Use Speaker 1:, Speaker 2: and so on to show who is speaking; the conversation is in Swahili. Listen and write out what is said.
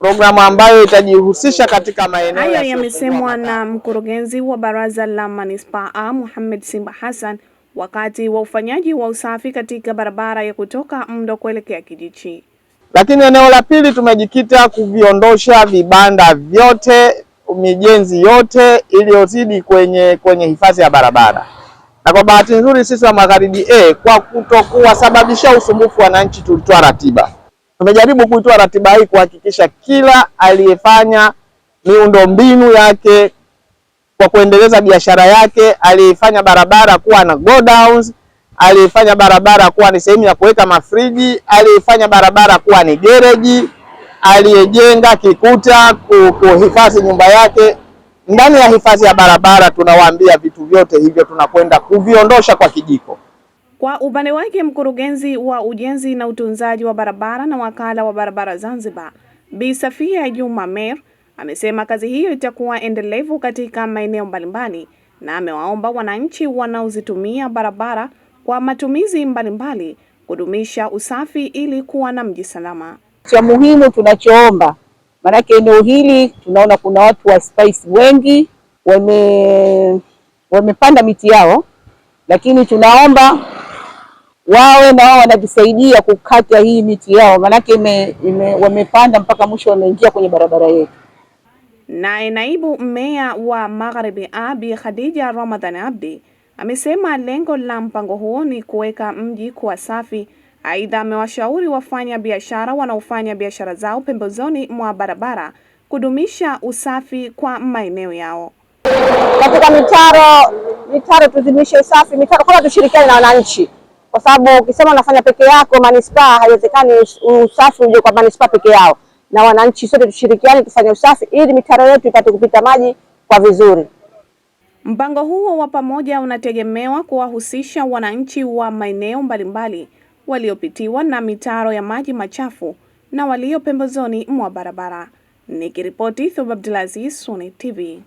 Speaker 1: programu ambayo itajihusisha katika maeneo.
Speaker 2: Hayo yamesemwa na mkurugenzi wa baraza la manispaa Mohamed Simba Hassan wakati wa ufanyaji wa usafi katika barabara ya kutoka Mdo kuelekea Kijichi.
Speaker 1: Lakini eneo la pili tumejikita kuviondosha vibanda vyote, mijenzi yote iliyozidi kwenye hifadhi ya barabara. Na kwa bahati nzuri sisi wa Magharibi kwa kutokuwasababisha usumbufu wananchi, tulitoa ratiba. Tumejaribu kuitoa ratiba hii kuhakikisha kila aliyefanya miundombinu yake kwa kuendeleza biashara yake, aliyefanya barabara kuwa na godowns, aliyefanya barabara kuwa ni sehemu ya kuweka mafriji, aliyefanya barabara kuwa ni gereji, aliyejenga kikuta kuhifadhi nyumba yake ndani ya hifadhi ya barabara, tunawaambia vitu vyote hivyo tunakwenda kuviondosha kwa kijiko.
Speaker 2: Kwa upande wake, mkurugenzi wa ujenzi na utunzaji wa barabara na wakala wa barabara Zanzibar, Bi Safia Juma Mer, amesema kazi hiyo itakuwa endelevu katika maeneo mbalimbali na amewaomba wananchi wanaozitumia barabara kwa matumizi mbalimbali kudumisha usafi ili kuwa na mji salama.
Speaker 3: Cha muhimu tunachoomba, maanake eneo hili tunaona kuna watu wa Spice wengi wamepanda miti yao, lakini tunaomba wawe na wao wanatusaidia kukata hii miti yao, maanake wamepanda mpaka mwisho wameingia kwenye barabara yetu.
Speaker 2: Naye naibu meya wa Magharibi Bi Khadija Ramadhan Abdi amesema lengo la mpango huo ni kuweka mji kuwa safi. Aidha, amewashauri wafanya biashara wanaofanya biashara zao pembezoni mwa barabara kudumisha usafi kwa maeneo yao.
Speaker 3: Katika mitaro tuzimishe usafi, mitaro kama tushirikiane na wananchi, kwa sababu ukisema unafanya peke yako manispaa, haiwezekani usafi uje kwa manispaa peke yao, na wananchi sote tushirikiane tufanye usafi ili mitaro yetu ipate kupita maji kwa vizuri.
Speaker 2: Mpango huo wa pamoja unategemewa kuwahusisha wananchi wa maeneo mbalimbali waliopitiwa na mitaro ya maji machafu na walio pembezoni mwa barabara. Nikiripoti Thuba Abdulaziz, Suni TV.